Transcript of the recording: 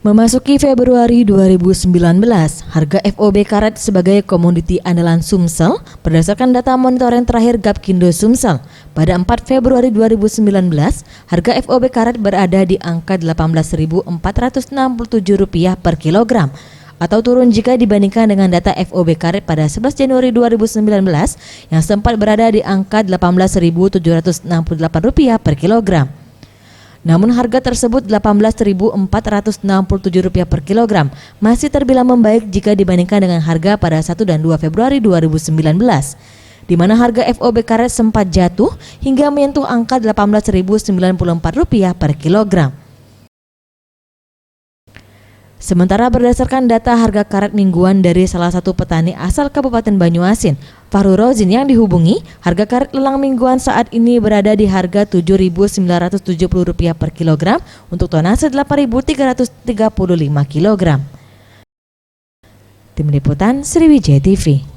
Memasuki Februari 2019, harga FOB karet sebagai komoditi andalan Sumsel berdasarkan data monitoring terakhir Gapkindo Sumsel. Pada 4 Februari 2019, harga FOB karet berada di angka Rp18.467 per kilogram atau turun jika dibandingkan dengan data FOB karet pada 11 Januari 2019 yang sempat berada di angka Rp18.768 per kilogram. Namun harga tersebut Rp18.467 per kilogram masih terbilang membaik jika dibandingkan dengan harga pada 1 dan 2 Februari 2019, di mana harga FOB karet sempat jatuh hingga menyentuh angka Rp18.094 per kilogram. Sementara berdasarkan data harga karet mingguan dari salah satu petani asal Kabupaten Banyuasin, Fahru Rozin yang dihubungi, harga karet lelang mingguan saat ini berada di harga Rp7.970 per kilogram untuk tonase 8.335 kilogram. Tim Liputan Sriwijaya TV.